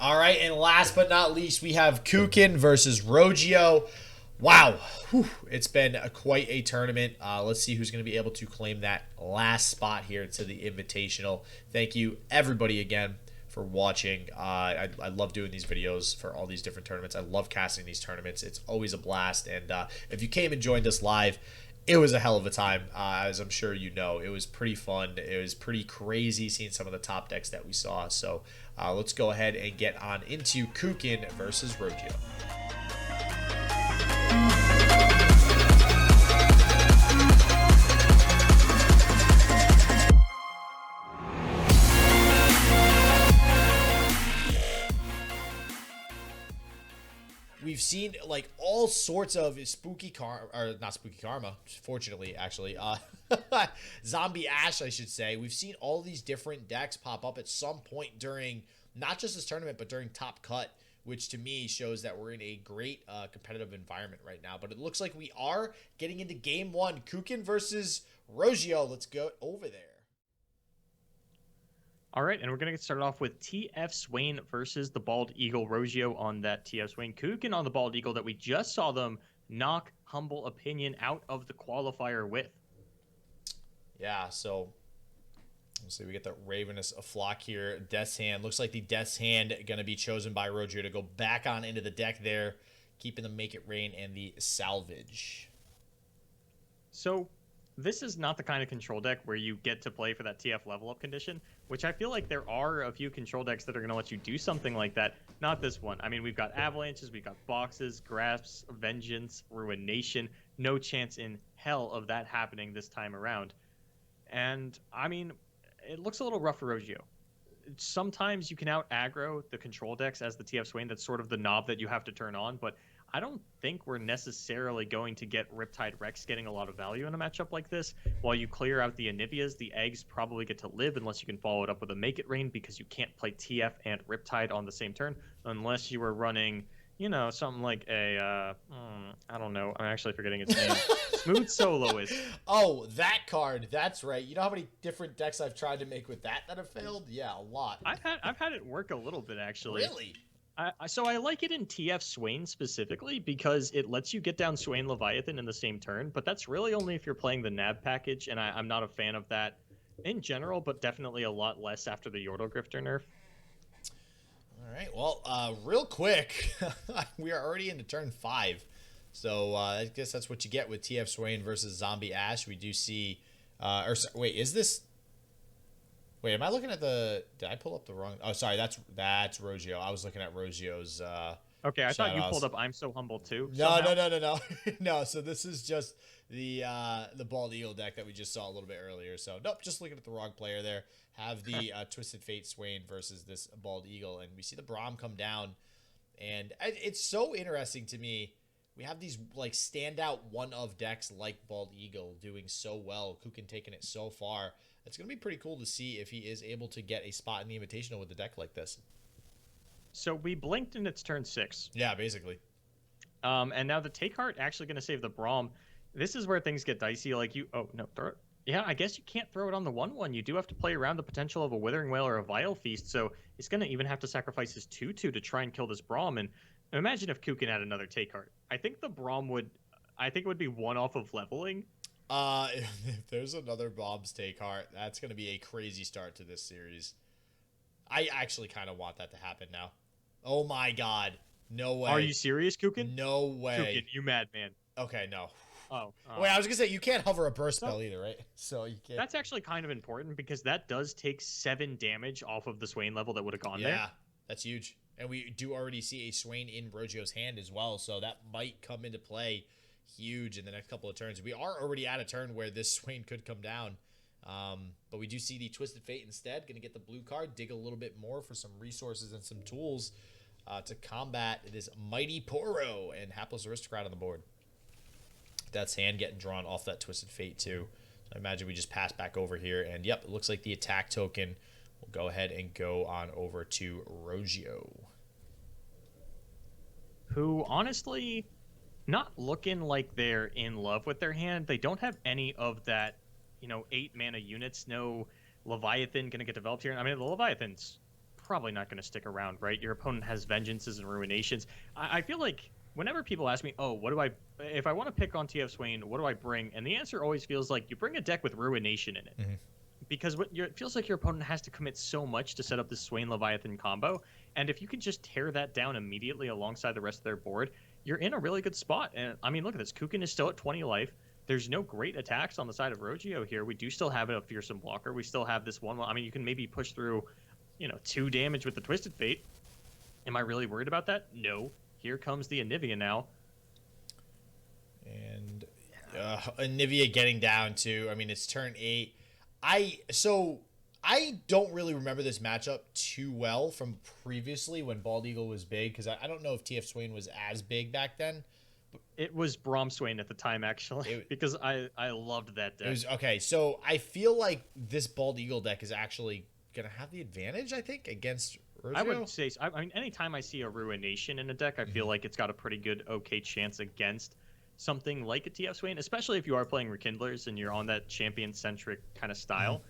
All right, and last but not least, we have Koukin versus Rogio. Wow, whew, it's been quite a tournament. Let's see who's going to be able to claim that last spot here to the Invitational. Thank you, everybody, again, for watching. I love doing these videos for all these different tournaments. I love casting these tournaments. It's always a blast. And if you came and joined us live, it was a hell of a time, as I'm sure you know. It was pretty fun. It was pretty crazy seeing some of the top decks that we saw. So let's go ahead and get on into Koukin versus Rogio. We've seen like all sorts of spooky karma, or not spooky karma, fortunately, actually, zombie ash, I should say. We've seen all these different decks pop up at some point during not just this tournament, but during Top Cut, which to me shows that we're in a great competitive environment right now. But it looks like we are getting into game one, Koukin versus Rogio. Let's go over there. All right, and we're going to get started off with TF Swain versus the Bald Eagle Rogio on that TF Swain. Koukin on the Bald Eagle that we just saw them knock Humble Opinion out of the qualifier with. Yeah, so let's see, we get the Ravenous Flock here. Death's Hand. Looks like the Death's Hand going to be chosen by Rogio to go back on into the deck there, keeping the Make It Rain and the Salvage. So this is not the kind of control deck where you get to play for that TF level up condition, which I feel like there are a few control decks that are going to let you do something like that. Not this one. I mean, we've got Avalanches, we've got Boxes, Grasps, Vengeance, Ruination. No chance in hell of that happening this time around. And, I mean, it looks a little rough for Rogio. Sometimes you can out aggro the control decks as the TF Swain. That's sort of the knob that you have to turn on, but I don't think we're necessarily going to get Riptide Rex getting a lot of value in a matchup like this. While you clear out the Anivias, the eggs probably get to live unless you can follow it up with a Make It Rain, because you can't play TF and Riptide on the same turn unless you are running, you know, something like a, I don't know, I'm actually forgetting its name. Smooth Soloist. Oh, that card. That's right. You know how many different decks I've tried to make with that have failed? Yeah, a lot. I've had it work a little bit, actually. Really? So I like it in TF Swain specifically because it lets you get down Swain Leviathan in the same turn, but that's really only if you're playing the Nav package, and I'm not a fan of that in general, but definitely a lot less after the Yordle Grifter nerf. All right, well, real quick, we are already into turn 5, so I guess that's what you get with TF Swain versus Zombie Ash. We do see, wait, is this... Wait, am I looking at the... Did I pull up the wrong... Oh, sorry, that's Rogio. I was looking at Rogio's... Okay, I thought you pulled up I'm So Humble too. No. No, so this is just the Bald Eagle deck that we just saw a little bit earlier. So, nope, just looking at the wrong player there. Have the Twisted Fate Swain versus this Bald Eagle. And we see the Braum come down. And it's so interesting to me. We have these, like, standout one-of decks like Bald Eagle doing so well. Koukin taking it so far. It's going to be pretty cool to see if he is able to get a spot in the Invitational with a deck like this. So we blinked and it's turn 6. Yeah, basically. And now the Take Heart actually going to save the Braum. This is where things get dicey. Like you... Oh, no. Throw it. Yeah, I guess you can't throw it on the 1/1. You do have to play around the potential of a Withering Wail or a Vile Feast. So he's going to even have to sacrifice his 2/2 to try and kill this Braum. And imagine if Koukin had another Take Heart. I think the Braum would... I think it would be one off of leveling. If there's another Bob's Take Heart, that's going to be a crazy start to this series. I actually kind of want that to happen now. Oh my god. No way. Are you serious, Koukin? No way. Koukin, you madman. Okay, no. Oh. Wait, I was going to say, you can't hover a burst spell either, right? So you can't. That's actually kind of important because that does take 7 damage off of the Swain level that would have gone there. Yeah, that's huge. And we do already see a Swain in Rogio's hand as well, so that might come into play huge in the next couple of turns. We are already at a turn where this Swain could come down. But we do see the Twisted Fate instead. Going to get the blue card, dig a little bit more for some resources and some tools to combat this Mighty Poro and Hapless Aristocrat on the board. That's hand getting drawn off that Twisted Fate too. So I imagine we just pass back over here. And yep, it looks like the attack token will go ahead and go on over to Rogio. Who, honestly, not looking like they're in love with their hand. They don't have any of that, 8 mana units. No Leviathan going to get developed here. I mean, the Leviathan's probably not going to stick around, right? Your opponent has Vengeances and Ruinations. I feel like whenever people ask me, oh, what do I, if I want to pick on TF Swain, what do I bring? And the answer always feels like you bring a deck with Ruination in it. Because it feels like your opponent has to commit so much to set up this Swain Leviathan combo. And if you can just tear that down immediately alongside the rest of their board, you're in a really good spot. And I mean, look at this. Koukin is still at 20 life. There's no great attacks on the side of Rogio here. We do still have a fearsome blocker. We still have this one. I mean, you can maybe push through, 2 damage with the Twisted Fate. Am I really worried about that? No. Here comes the Anivia now. And Anivia getting down to, I mean, it's turn 8. I don't really remember this matchup too well from previously when Bald Eagle was big, because I don't know if TF Swain was as big back then. It was Braum Swain at the time, actually, because I loved that deck. It was, okay, so I feel like this Bald Eagle deck is actually going to have the advantage, I think, against Rogio. I would say, I mean, anytime I see a Ruination in a deck, I feel like it's got a pretty good, okay chance against something like a TF Swain, especially if you are playing Rekindlers and you're on that champion-centric kind of style.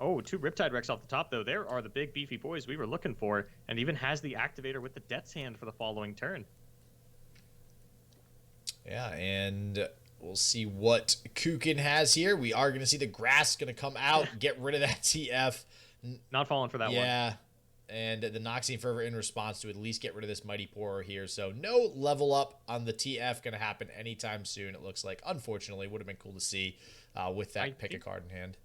Oh, 2 Riptide Rex off the top, though. There are the big, beefy boys we were looking for, and even has the activator with the Death's Hand for the following turn. Yeah, and we'll see what Koukin has here. We are going to see the grass going to come out, get rid of that TF. Not falling for that one. Yeah, and the Noxian Fervor in response to at least get rid of this Mighty Pourer here. So no level up on the TF going to happen anytime soon, it looks like. Unfortunately, would have been cool to see with that pick a card in hand.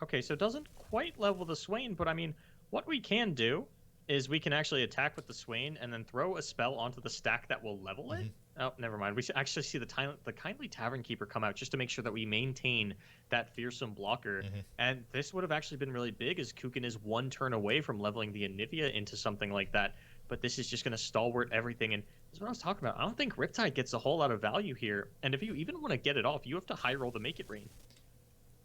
Okay, so it doesn't quite level the Swain, but I mean, what we can do is we can actually attack with the Swain and then throw a spell onto the stack that will level it. Oh, never mind. We actually see the Kindly Tavern Keeper come out just to make sure that we maintain that fearsome blocker. And this would have actually been really big, as Koukin is 1 turn away from leveling the Anivia into something like that. But this is just going to stalwart everything. And this is what I was talking about. I don't think Riptide gets a whole lot of value here. And if you even want to get it off, you have to high roll to make it rain.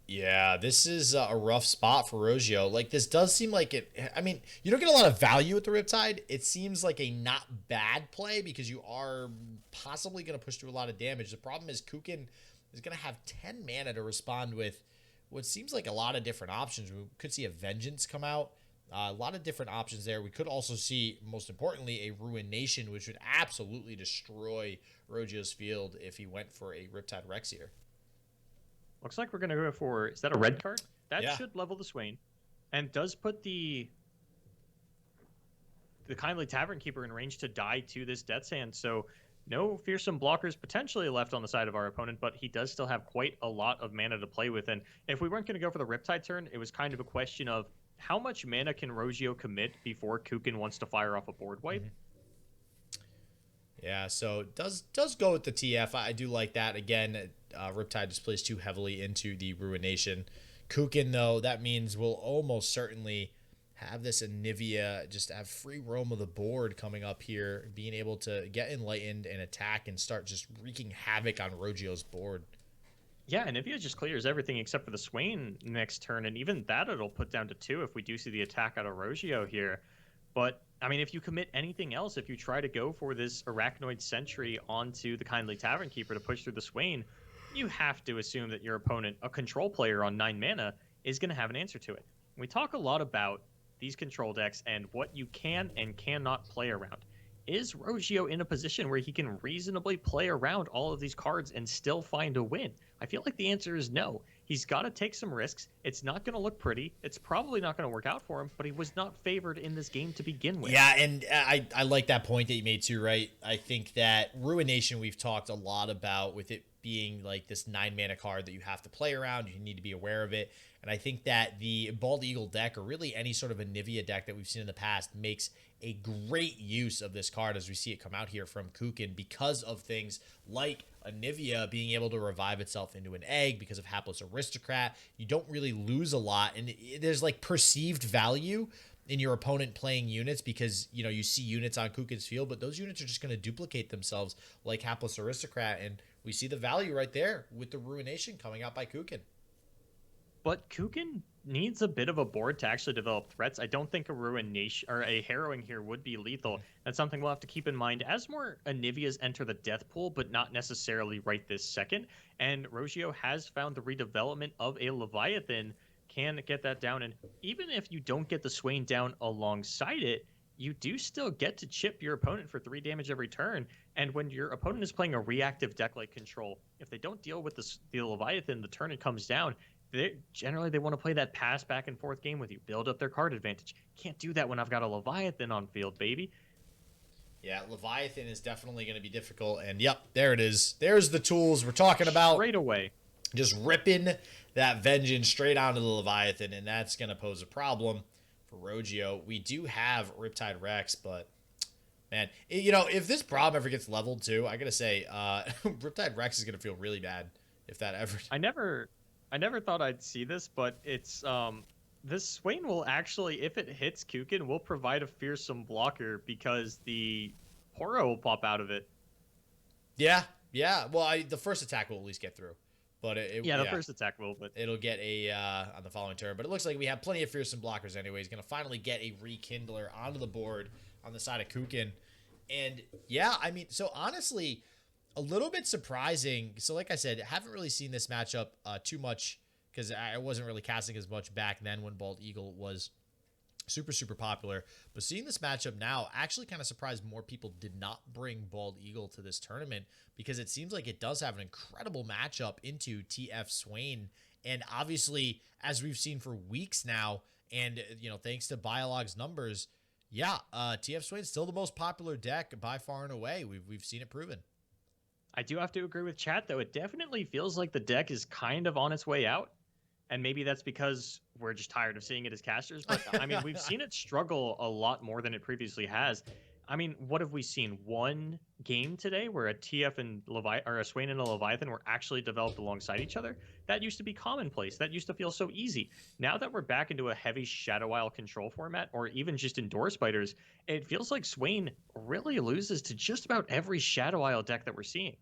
Yeah, this is a rough spot for Rogio. Like, this does seem like it. I mean, you don't get a lot of value with the Riptide. It seems like a not bad play because you are possibly going to push through a lot of damage. The problem is Koukin is going to have 10 mana to respond with what seems like a lot of different options. We could see a Vengeance come out. A lot of different options there. We could also see, most importantly, a Ruination, which would absolutely destroy Rogio's field if he went for a Riptide Rex here. Looks like we're going to go for, is that a red card? That should level the Swain. And does put the Kindly Tavern Keeper in range to die to this Death's Hand. So no fearsome blockers potentially left on the side of our opponent, but he does still have quite a lot of mana to play with. And if we weren't going to go for the Riptide turn, it was kind of a question of how much mana can Rogio commit before Koukin wants to fire off a board wipe? Yeah, so it does go with the TF. I do like that. Again, Riptide just plays too heavily into the Ruination. Koukin, though, that means we'll almost certainly have this Anivia just have free roam of the board coming up here, being able to get Enlightened and attack and start just wreaking havoc on Rogio's board. Yeah, Anivia just clears everything except for the Swain next turn, and even that it'll put down to 2 if we do see the attack out of Rogio here. But, I mean, if you commit anything else, if you try to go for this Arachnoid Sentry onto the Kindly Tavern Keeper to push through the Swain, you have to assume that your opponent, a control player on 9 mana, is going to have an answer to it. We talk a lot about these control decks and what you can and cannot play around. Is Rogio in a position where he can reasonably play around all of these cards and still find a win? I feel like the answer is no. He's got to take some risks. It's not going to look pretty. It's probably not going to work out for him, but he was not favored in this game to begin with. Yeah, and I like that point that you made too, right? I think that Ruination we've talked a lot about, with it being like this 9 mana card that you have to play around. You need to be aware of it. And I think that the Bald Eagle deck, or really any sort of Anivia deck that we've seen in the past, makes a great use of this card as we see it come out here from Koukin, because of things like Anivia being able to revive itself into an egg because of Hapless Aristocrat. You don't really lose a lot, and there's like perceived value in your opponent playing units because, you know, you see units on Koukin's field, but those units are just going to duplicate themselves like Hapless Aristocrat, and we see the value right there with the Ruination coming out by Koukin. But Koukin needs a bit of a board to actually develop threats. I don't think a Ruination or a Harrowing here would be lethal. That's something we'll have to keep in mind as more Anivias enter the death pool, but not necessarily right this second. And Rogio has found the redevelopment of a Leviathan can get that down. And even if you don't get the Swain down alongside it, you do still get to chip your opponent for 3 damage every turn. And when your opponent is playing a reactive deck like Control, if they don't deal with the Leviathan the turn it comes down, they want to play that pass back and forth game with you, build up their card advantage. Can't do that when I've got a Leviathan on field, baby. Yeah, Leviathan is definitely going to be difficult. And yep, there it is. There's the tools we're talking about. Straight away. Just ripping that Vengeance straight onto the Leviathan, and that's going to pose a problem for Rogio. We do have Riptide Rex, but man, if this Braum ever gets leveled too, I got to say, Riptide Rex is going to feel really bad if that ever... I never thought I'd see this, but it's this Swain will actually, if it hits Koukin, will provide a fearsome blocker because the Poro will pop out of it. Yeah. Well, the first attack will at least get through. But the first attack will, but it'll get a on the following turn. But it looks like we have plenty of fearsome blockers anyway. He's going to finally get a Rekindler onto the board on the side of Koukin. And yeah, I mean, so honestly, a little bit surprising. So like I said, I haven't really seen this matchup too much because I wasn't really casting as much back then when Bald Eagle was super popular. But seeing this matchup now, actually kind of surprised more people did not bring Bald Eagle to this tournament because it seems like it does have an incredible matchup into TF Swain. And obviously, as we've seen for weeks now, and thanks to Biolog's numbers, TF Swain's still the most popular deck by far and away. We've seen it proven. I do have to agree with chat, though. It definitely feels like the deck is kind of on its way out. And maybe that's because we're just tired of seeing it as casters. But, I mean, we've seen it struggle a lot more than it previously has. I mean, what have we seen? One game today where a TF and a Swain and a Leviathan were actually developed alongside each other? That used to be commonplace. That used to feel so easy. Now that we're back into a heavy Shadow Isle control format, or even just Endure Spiders, it feels like Swain really loses to just about every Shadow Isle deck that we're seeing.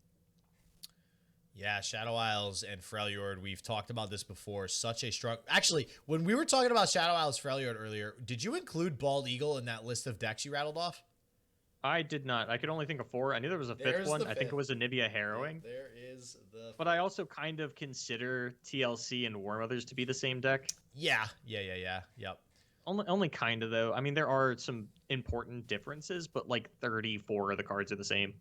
Yeah, Shadow Isles and Freljord, we've talked about this before. Such a strong... Actually, when we were talking about Shadow Isles Freljord earlier, did you include Bald Eagle in that list of decks you rattled off? I did not. I could only think of 4. I knew there was a fifth one. I think it was Anivia Harrowing. There is the fifth. But I also kind of consider TLC and War Mothers to be the same deck. Yeah. Yep. Only kind of, though. I mean, there are some important differences, but like 34 of the cards are the same.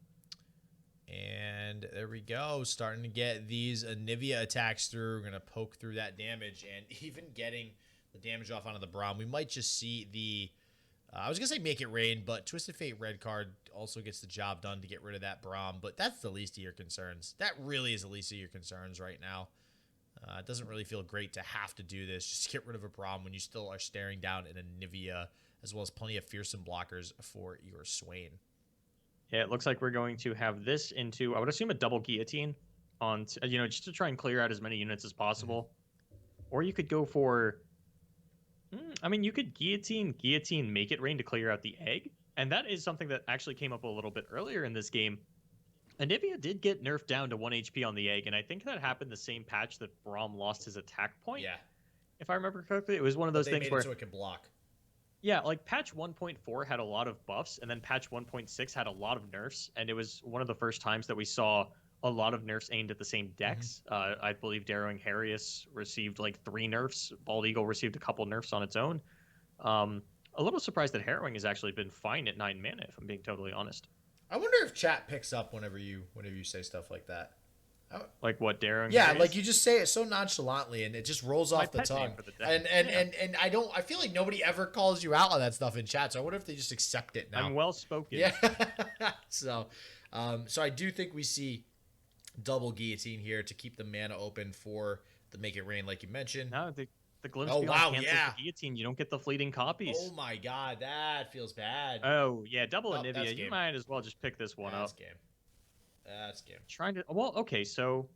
And there we go. Starting to get these Anivia attacks through. We're going to poke through that damage. And even getting the damage off onto the Braum, we might just see the... I was going to say Make It Rain, but Twisted Fate red card also gets the job done to get rid of that Braum. But that's the least of your concerns. That really is the least of your concerns right now. It doesn't really feel great to have to do this. Just get rid of a Braum when you still are staring down an Anivia, as well as plenty of fearsome blockers for your Swain. Yeah, it looks like we're going to have this into, I would assume, a double guillotine on, just to try and clear out as many units as possible. Mm-hmm. Or you could go for, you could guillotine, Make It Rain to clear out the egg. And that is something that actually came up a little bit earlier in this game. Anivia did get nerfed down to 1 HP on the egg, and I think that happened the same patch that Braum lost his attack point. Yeah. If I remember correctly, it was one of those things where... so it can block. Yeah, like patch 1.4 had a lot of buffs, and then patch 1.6 had a lot of nerfs, and it was one of the first times that we saw a lot of nerfs aimed at the same decks. Mm-hmm. I believe Darrowing Harius received like 3 nerfs. Bald Eagle received a couple nerfs on its own. A little surprised that Harrowing has actually been fine at 9 mana, if I'm being totally honest. I wonder if chat picks up whenever you say stuff like that. Like what, Darrowing? Yeah, like you just say it so nonchalantly and it just rolls off the tongue. And I feel like nobody ever calls you out on that stuff in chat. So I wonder if they just accept it now. I'm well spoken. Yeah. So I do think we see double guillotine here to keep the mana open for the Make It Rain, like you mentioned. No, the Glimpse Beyond cancels the guillotine. You don't get the fleeting copies. Oh my god, that feels bad. Oh yeah, double Anivia. You might as well just pick this one up. That's game. Trying to okay, so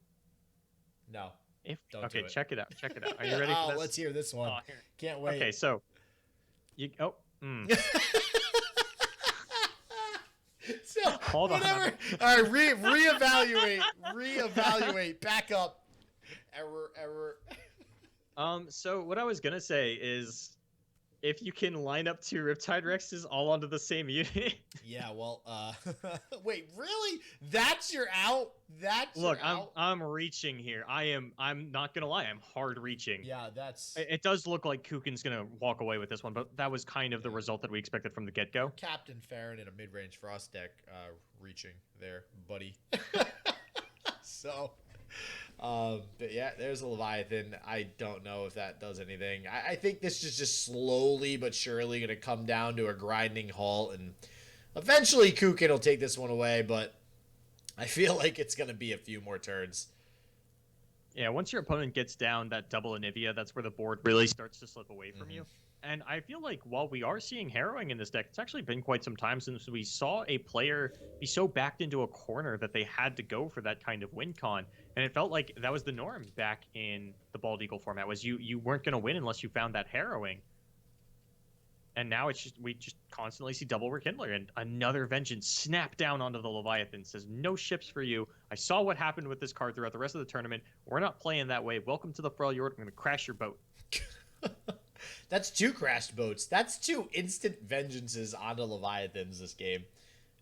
no. Don't do it. Check it out. Are you ready for this? Let's hear this one. Can't wait. Okay, so So hold on. All right, reevaluate, back up. Error. So what I was gonna say is if you can line up 2 Riptide Rexes all onto the same unit. Yeah, well, wait, really? That's your out? That's Look, your out? I'm reaching here. I'm not gonna lie, I'm hard reaching. Yeah, that's It does look like Koukin's gonna walk away with this one, but that was kind of the result that we expected from the get-go. Captain Farron in a mid-range frost deck reaching there, buddy. So, but yeah, there's a Leviathan. I don't know if that does anything. I think this is just slowly but surely going to come down to a grinding halt, and eventually Koukin will take this one away, but I feel like it's going to be a few more turns. Yeah, once your opponent gets down that double Anivia, that's where the board really starts to slip away from you. And I feel like while we are seeing harrowing in this deck, it's actually been quite some time since we saw a player be so backed into a corner that they had to go for that kind of win con. And it felt like that was the norm back in the Bald Eagle format, was you weren't going to win unless you found that harrowing. And now it's just we just constantly see double Rekindler, and another Vengeance snap down onto the Leviathan. Says, no ships for you. I saw what happened with this card throughout the rest of the tournament. We're not playing that way. Welcome to the Freljord. I'm going to crash your boat. That's 2 crashed boats. That's 2 instant vengeances onto Leviathans this game.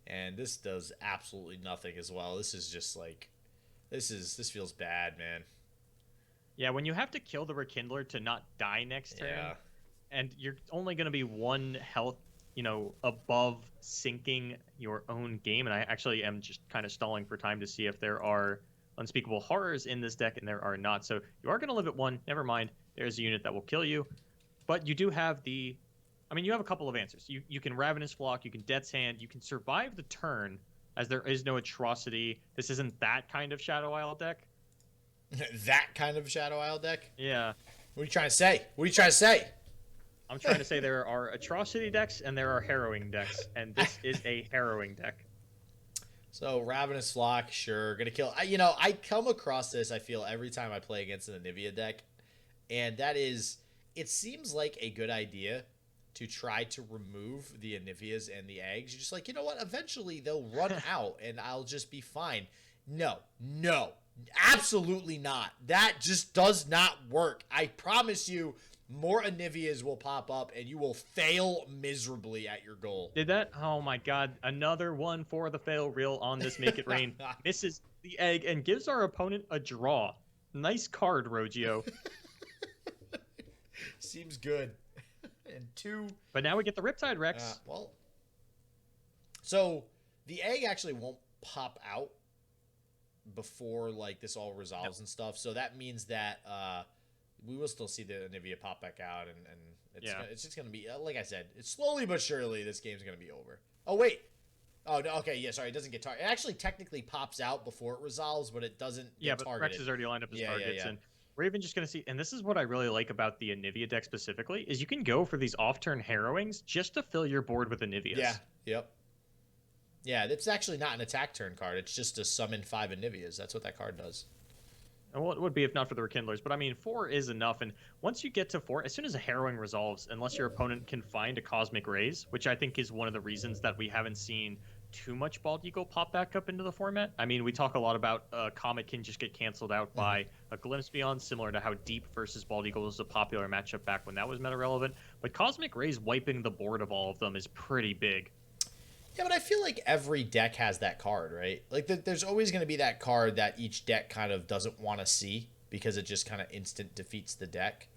And this does absolutely nothing as well. This is just like, this feels bad, man. Yeah, when you have to kill the Rekindler to not die next turn, and you're only going to be 1 health, above sinking your own game. And I actually am just kind of stalling for time to see if there are unspeakable horrors in this deck, and there are not. So you are going to live at 1. Never mind. There's a unit that will kill you. But you do have you have a couple of answers. You can Ravenous Flock, you can Death's Hand, you can survive the turn, as there is no atrocity. This isn't that kind of Shadow Isle deck. That kind of Shadow Isle deck? Yeah. What are you trying to say? What are you trying to say? I'm trying to say there are atrocity decks and there are harrowing decks, and this is a harrowing deck. So, Ravenous Flock, sure, gonna kill. I come across this, I feel, every time I play against an Anivia deck, and that is, it seems like a good idea to try to remove the Anivias and the eggs. You're just like, you know what, eventually they'll run out, and I'll just be fine. No, absolutely not. That just does not work. I promise you, more Anivias will pop up, and you will fail miserably at your goal. Did that? Oh my god. Another one for the fail reel on this Make It Rain. Misses the egg and gives our opponent a draw. Nice card, Rogio. Seems good. And 2. But now we get the Riptide Rex. So the egg actually won't pop out before this all resolves and stuff. So that means that we will still see the Anivia pop back out, and it's just gonna be like I said. It's slowly but surely this game's gonna be over. Oh wait. Oh no. Okay. Yeah. Sorry. It doesn't get targeted. It actually technically pops out before it resolves, but it doesn't get targeted. Rex is already lined up as targets, and we're even just going to see, and this is what I really like about the Anivia deck specifically, is you can go for these off-turn harrowings just to fill your board with Anivias. Yeah, yep. Yeah, it's actually not an attack turn card. It's just to summon 5 Anivias. That's what that card does. And well, it would be if not for the Rekindlers, but I mean, 4 is enough, and once you get to 4, as soon as a harrowing resolves, unless your opponent can find a Cosmic Rays, which I think is one of the reasons that we haven't seen too much Bald Eagle pop back up into the format. I mean, we talk a lot about Comet can just get canceled out by a Glimpse Beyond, similar to how Deep versus Bald Eagle was a popular matchup back when that was meta relevant. But Cosmic Rays wiping the board of all of them is pretty big. Yeah, but I feel like every deck has that card, right? Like, there's always going to be that card that each deck kind of doesn't want to see because it just kind of instant defeats the deck.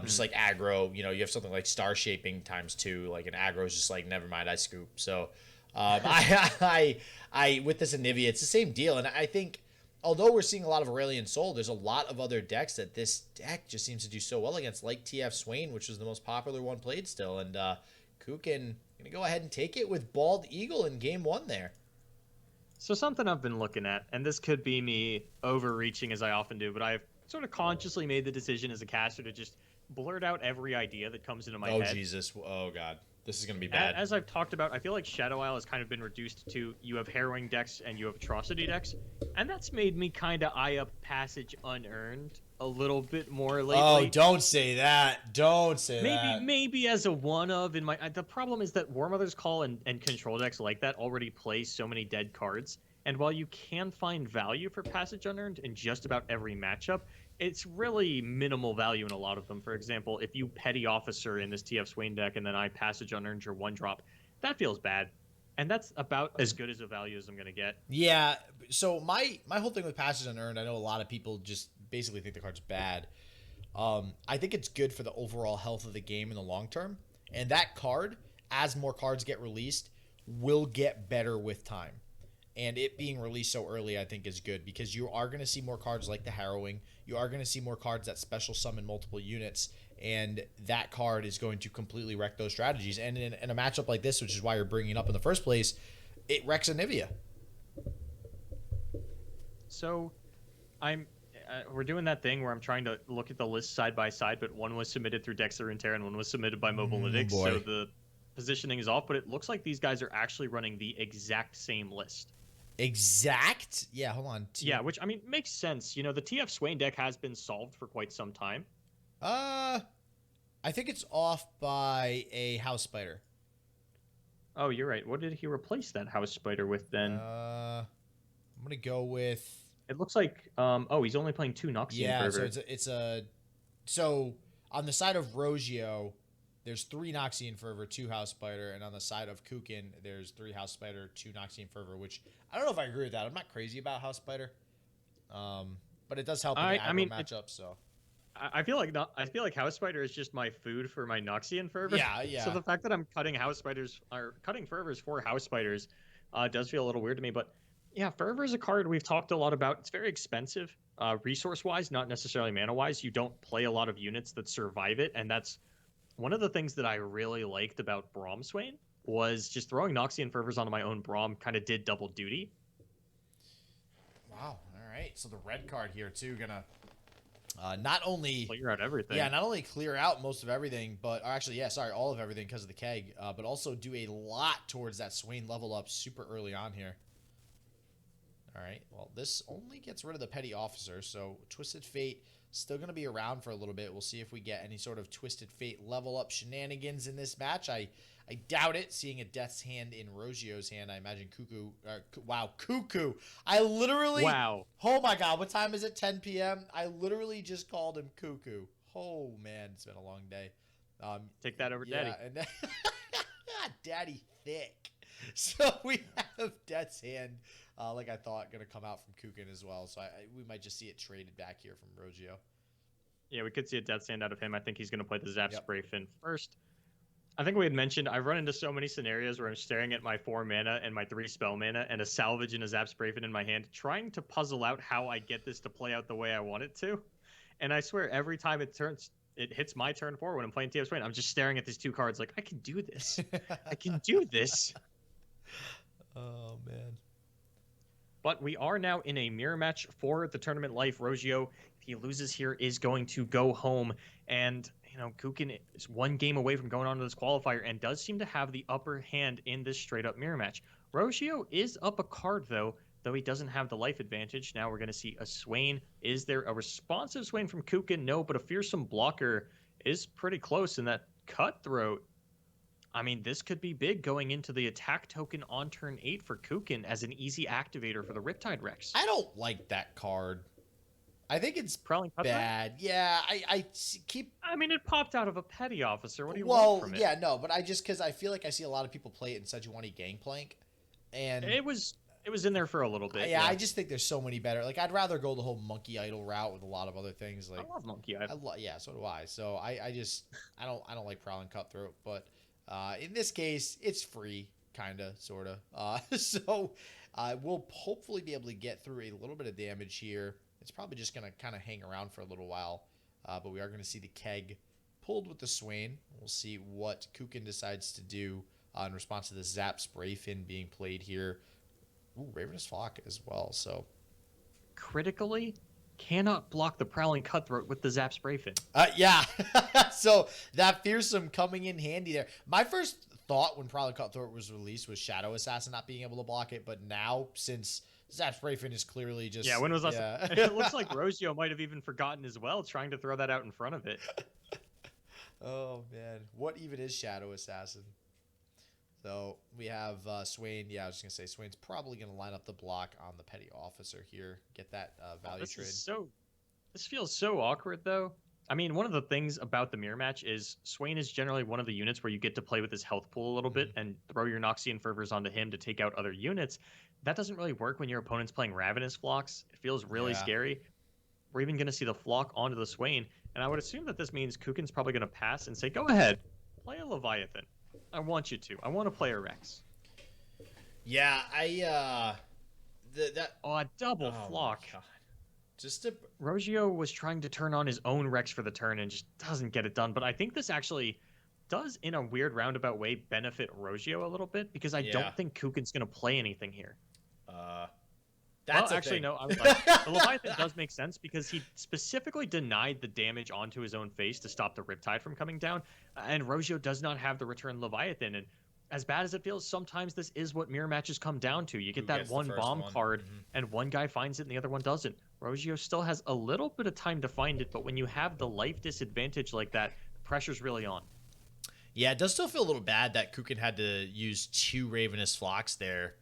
Just like aggro, you have something like Star Shaping ×2, like an aggro is just like, never mind, I scoop. So I with this Anivia, it's the same deal, and I think although we're seeing a lot of Aurelian Soul, there's a lot of other decks that this deck just seems to do so well against, like TF Swain, which was the most popular one played still, and Koukin gonna go ahead and take it with Bald Eagle in game 1 there. So something I've been looking at, and this could be me overreaching as I often do, but I've sort of consciously made the decision as a caster to just blurt out every idea that comes into my head. Oh Jesus! Oh God! This is going to be bad. As I've talked about, I feel like Shadow Isle has kind of been reduced to you have harrowing decks and you have atrocity decks, and that's made me kind of eye up Passage Unearned a little bit more lately. Oh, don't say that. Don't say that. Maybe as a one of in my. The problem is that War Mother's Call and control decks like that already play so many dead cards, and while you can find value for Passage Unearned in just about every matchup, it's really minimal value in a lot of them. For example, if you petty officer in this TF Swain deck and then I passage unearned your 1-drop, that feels bad. And that's about as good as a value as I'm going to get. Yeah. So my whole thing with Passage Unearned, I know a lot of people just basically think the card's bad. I think it's good for the overall health of the game in the long term. And that card, as more cards get released, will get better with time. And it being released so early, I think, is good because you are going to see more cards like the Harrowing. You are going to see more cards that special summon multiple units, and that card is going to completely wreck those strategies. And in a matchup like this, which is why you're bringing it up in the first place, it wrecks Anivia. So, we're doing that thing where I'm trying to look at the list side by side, but one was submitted through Dexter Runeterra and one was submitted by Mobilytics, so the positioning is off. But it looks like these guys are actually running the exact same list. Exact? Yeah, hold on. Yeah, which, I mean, makes sense. You know, the TF Swain deck has been solved for quite some time. I think it's off by a House Spider. Oh, you're right. What did he replace that House Spider with then? I'm going to go with... It looks like... he's only playing 2 Noxian Fervor. Yeah, so So, on the side of Rogio, there's 3 Noxian Fervor, 2 House Spider, and on the side of Koukin, there's 3 House Spider, 2 Noxian Fervor, which I don't know if I agree with that. I'm not crazy about House Spider, but it does help in the aggro matchup. So I feel like House Spider is just my food for my Noxian Fervor. Yeah. So the fact that I'm cutting House Spiders or cutting Fervors for House Spiders does feel a little weird to me. But yeah, Fervor is a card we've talked a lot about. It's very expensive, resource-wise, not necessarily mana-wise. You don't play a lot of units that survive it, and that's one of the things that I really liked about Braum Swain was just throwing Noxian Fervors onto my own Braum kind of did double duty. Wow. All right. So the red card here, too, gonna not only clear out everything. Yeah, not only clear out most of everything, but all of everything because of the keg, but also do a lot towards that Swain level up super early on here. All right, well, this only gets rid of the Petty Officer, so Twisted Fate still going to be around for a little bit. We'll see if we get any sort of Twisted Fate level up shenanigans in this match. I doubt it, seeing a Death's Hand in Rogio's hand. I imagine Cuckoo. Cuckoo. I literally... Wow. Oh, my God. What time is it? 10 p.m.? I literally just called him Cuckoo. Oh, man. It's been a long day. Take that over, Daddy. And Daddy thick. So we have Death's Hand, like I thought, going to come out from Koukin as well. So we might just see it traded back here from Rogio. Yeah, we could see a Death's Hand out of him. I think he's going to play the Zap Spray Fin first. I think we had mentioned I've run into so many scenarios where I'm staring at my 4 mana and my 3 spell mana and a Salvage and a Zap Spray Fin in my hand, trying to puzzle out how I get this to play out the way I want it to. And I swear, every time it hits my turn 4 when I'm playing TF Swain, I'm just staring at these 2 cards like, I can do this. I can do this. Oh, man. But we are now in a mirror match for the tournament life. Rogio, if he loses here, is going to go home. And, you know, Koukin is 1 game away from going on to this qualifier and does seem to have the upper hand in this straight-up mirror match. Rogio is up a card, though he doesn't have the life advantage. Now we're going to see a Swain. Is there a responsive Swain from Koukin? No, but a fearsome blocker is pretty close in that Cutthroat. I mean, this could be big going into the attack token on turn 8 for Koukin as an easy activator for the Riptide Rex. I don't like that card. I think it's Prowling bad. Cutthroat? Yeah, I keep... I mean, it popped out of a Petty Officer. What do you want from it? Yeah, no, but because I feel like I see a lot of people play it in Sejuani Gangplank. And It was in there for a little bit. Yeah, I just think there's so many better. Like, I'd rather go the whole Monkey Idol route with a lot of other things. Like, I love Monkey Idol. Yeah, so do I. So I don't like Prowling Cutthroat, but in this case, it's free, kinda, sorta. So we'll hopefully be able to get through a little bit of damage here. It's probably just gonna kind of hang around for a little while, but we are gonna see the keg pulled with the Swain. We'll see what Koukin decides to do in response to the Zap Spray Fin being played here. Ooh, Ravenous Flock as well. So critically cannot block the Prowling Cutthroat with the Zap Spray Fin. Yeah. So that fearsome coming in handy there. My first thought when Prowling Cutthroat was released was Shadow Assassin not being able to block it, but now since Zap Spray Fin is clearly just... Yeah, when was that? It looks like Rogio might have even forgotten as well, trying to throw that out in front of it. Oh, man. What even is Shadow Assassin? So we have Swain. Yeah, I was just going to say Swain's probably going to line up the block on the Petty Officer here. Get that value trade. This feels so awkward, though. I mean, one of the things about the mirror match is Swain is generally one of the units where you get to play with his health pool a little bit and throw your Noxian Fervors onto him to take out other units. That doesn't really work when your opponent's playing Ravenous Flocks. It feels really Yeah. scary. We're even going to see the Flock onto the Swain, and I would assume that this means Kukin's probably going to pass and say, go ahead, play a Leviathan. I want you to. I want to play a Rex. Yeah, that Oh, a double oh Flock. my god. Just a Rogio was trying to turn on his own Rex for the turn and just doesn't get it done. But I think this actually does, in a weird roundabout way, benefit Rogio a little bit because I yeah. don't think Kukin's going to play anything here. That's Well, a actually, thing. no. I was like, the Leviathan does make sense because he specifically denied the damage onto his own face to stop the Riptide from coming down. And Rogio does not have the return Leviathan. And as bad as it feels, sometimes this is what mirror matches come down to. You get Who that gets the one first bomb one? card, and one guy finds it and the other one doesn't. Rogio still has a little bit of time to find it, but when you have the life disadvantage like that, the pressure's really on. Yeah, it does still feel a little bad that Kukin had to use 2 Ravenous Flocks there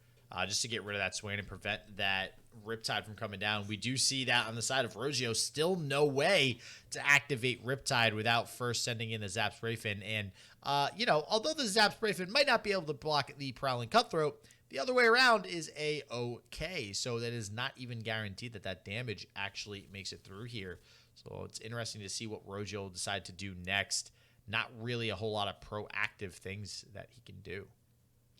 just to get rid of that Swain and prevent that Riptide from coming down. We do see that on the side of Rogio, still no way to activate Riptide without first sending in the Zap Sprayfin. And, although the Zap Sprayfin might not be able to block the Prowling Cutthroat, the other way around is A-OK. So that is not even guaranteed that that damage actually makes it through here. So it's interesting to see what Rogio will decide to do next. Not really a whole lot of proactive things that he can do.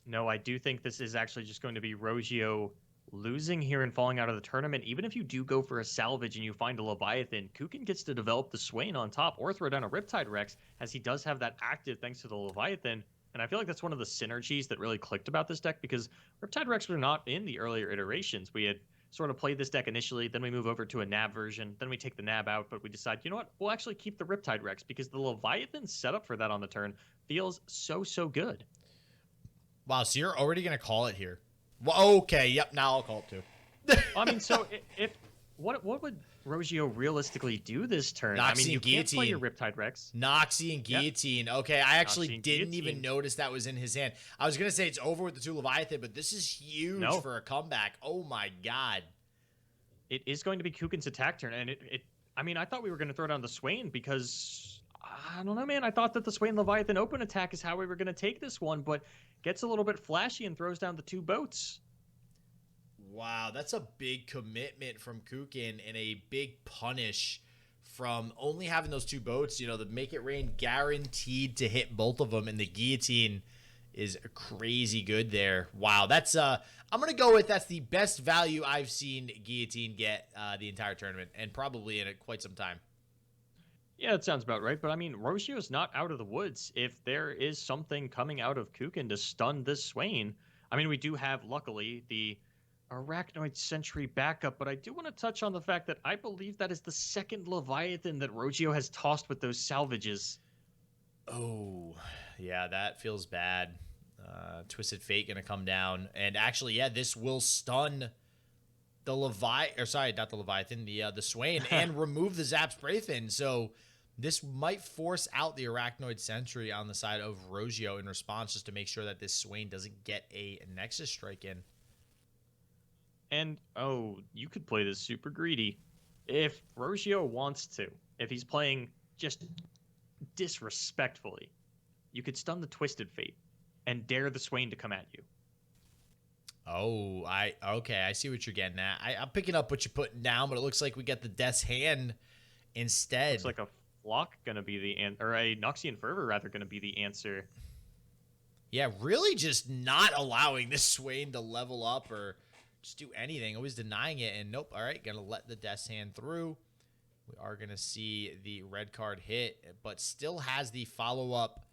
No, I do think this is actually just going to be Rogio losing here and falling out of the tournament. Even if you do go for a salvage and you find a Leviathan, Kukin gets to develop the Swain on top or throw down a Riptide Rex, as he does have that active thanks to the Leviathan. And I feel like that's one of the synergies that really clicked about this deck because Riptide Rex were not in the earlier iterations. We had sort of played this deck initially, then we move over to a Nab version, then we take the Nab out, but we decide, you know what, we'll actually keep the Riptide Rex because the Leviathan setup for that on the turn feels so good. Wow, so you're already going to call it here. Well, okay, yep, now I'll call it too. I mean, so if what would Rogio realistically do this turn? Noxie I mean, you and can't play Guillotine. your Riptide Rex. Noxie and Guillotine. Okay, I actually Noxie and didn't Guillotine. even notice that was in his hand. I was going to say it's over with the 2 Leviathan, but this is huge No. for a comeback. Oh my god. It is going to be Kukin's attack turn, and I mean, I thought we were going to throw down the Swain because I don't know, man. I thought that the Swain Leviathan open attack is how we were going to take this one, but gets a little bit flashy and throws down the 2 boats. Wow, that's a big commitment from Koukin and a big punish from only having those 2 boats. You know, the Make It Rain guaranteed to hit both of them, and the Guillotine is crazy good there. Wow, that's I'm gonna go with that's the best value I've seen Guillotine get the entire tournament, and probably in quite some time. Yeah, that sounds about right. But I mean, Rogio's not out of the woods. If there is something coming out of Koukin to stun this Swain, I mean, we do have, luckily, the Arachnoid Sentry backup. But I do want to touch on the fact that I believe that is the second Leviathan that Rogio has tossed with those salvages. Oh, yeah, that feels bad. Twisted Fate gonna come down, and actually, yeah, this will stun the not the Leviathan, the Swain, and remove the Zap Sprayfin. So this might force out the Arachnoid Sentry on the side of Rogio in response, just to make sure that this Swain doesn't get a Nexus Strike in. And, oh, you could play this super greedy. If Rogio wants to, if he's playing just disrespectfully, you could stun the Twisted Fate and dare the Swain to come at you. Oh, okay, I see what you're getting at. I'm picking up what you're putting down, but it looks like we got the Death's Hand instead. Looks like a Flock gonna be the or a Noxian Fervor rather gonna be the answer. Yeah, really just not allowing this Swain to level up or just do anything. Always denying it, and nope. All right, gonna let the Death's Hand through. We are gonna see the red card hit, but still has the follow-up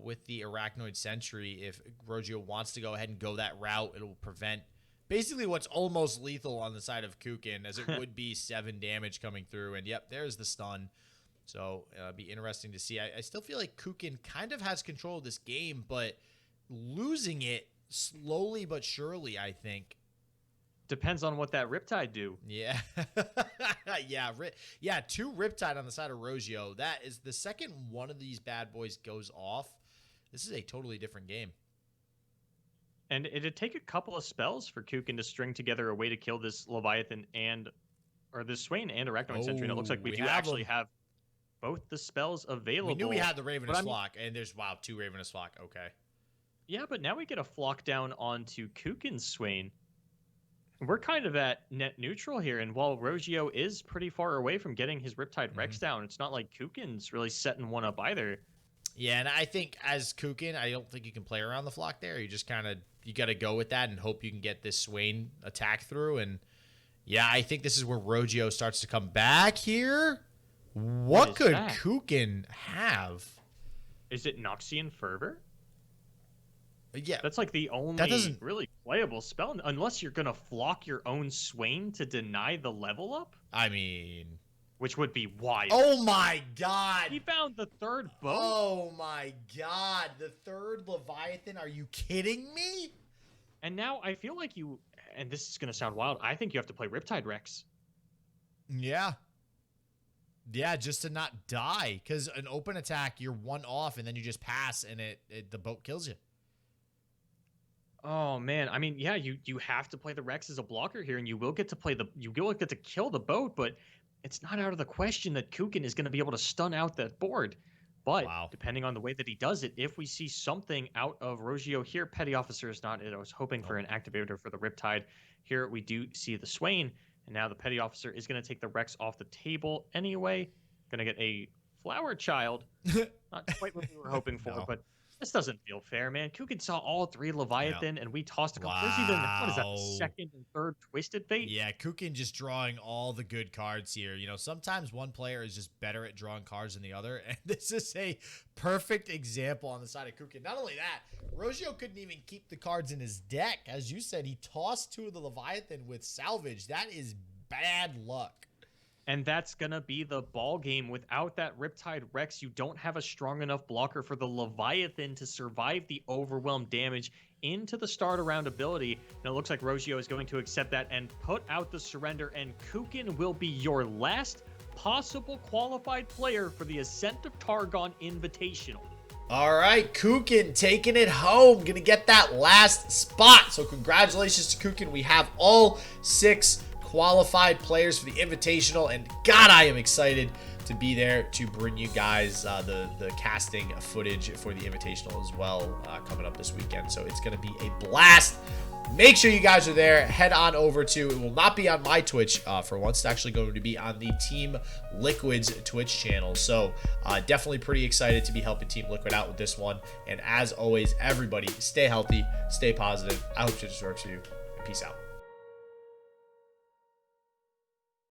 with the Arachnoid Sentry. If Rogio wants to go ahead and go that route, it'll prevent basically what's almost lethal on the side of Koukin, as it would be 7 damage coming through. And yep, there's the stun. So it'll be interesting to see. I still feel like Koukin kind of has control of this game, but losing it slowly but surely, I think. Depends on what that Riptide do. Yeah. Yeah, 2 Riptide on the side of Rogio. That is the second one of these bad boys goes off. This is a totally different game. And it'd take a couple of spells for Koukin to string together a way to kill this Leviathan and or the Swain and Arachnoid Sentry, and it looks like we we do have actually them. have both the spells available. We knew we had the Ravenous I mean- Flock, and there's, wow, 2 Ravenous Flock. Okay. Yeah, but now we get a flock down onto Koukin's Swain. We're kind of at net neutral here, and while Rogio is pretty far away from getting his Riptide Rex down, it's not like Koukin's really setting one up either. Yeah, and I think as Koukin, I don't think you can play around the flock there. You just kind of, you got to go with that and hope you can get this Swain attack through. And yeah, I think this is where Rogio starts to come back here. What could Koukin have? Is it Noxian Fervor? Yeah. That's like the only really playable spell, unless you're going to flock your own Swain to deny the level up. I mean, which would be wild. Oh my god. He found the third boat. Oh my god. The third Leviathan. Are you kidding me? And now I feel like you, and this is going to sound wild, I think you have to play Riptide Rex. Yeah. Yeah, just to not die. Because an open attack, you're one off, and then you just pass, and the boat kills you. Oh man, I mean, yeah, you have to play the Rex as a blocker here, and you will get to kill the boat, but it's not out of the question that Koukin is going to be able to stun out that board. But depending on the way that he does it, if we see something out of Rogio here, Petty Officer is not it. I was hoping for an activator for the Riptide. Here we do see the Swain, and now the Petty Officer is going to take the Rex off the table anyway. Going to get a Flower Child. Not quite what we were hoping for, but this doesn't feel fair, man. Koukin saw all 3 Leviathan, and we tossed a couple. There's even, what is that, the second and third Twisted Fate? Yeah, Koukin just drawing all the good cards here. You know, sometimes one player is just better at drawing cards than the other, and this is a perfect example on the side of Koukin. Not only that, Rogio couldn't even keep the cards in his deck. As you said, he tossed 2 of the Leviathan with Salvage. That is bad luck. And that's going to be the ball game. Without that Riptide Rex, you don't have a strong enough blocker for the Leviathan to survive the overwhelm damage into the start around ability. And it looks like Rogio is going to accept that and put out the surrender. And Koukin will be your last possible qualified player for the Ascent of Targon Invitational. All right, Koukin taking it home. Going to get that last spot. So congratulations to Koukin. We have all 6 qualified players for the Invitational, and God, I am excited to be there to bring you guys the casting footage for the Invitational as well coming up this weekend. So it's going to be a blast. Make sure you guys are there. Head on over to, it will not be on my Twitch for once. It's actually going to be on the Team Liquid's Twitch channel. So definitely pretty excited to be helping Team Liquid out with this one. And as always, everybody stay healthy, stay positive. I hope this works for you. Peace out.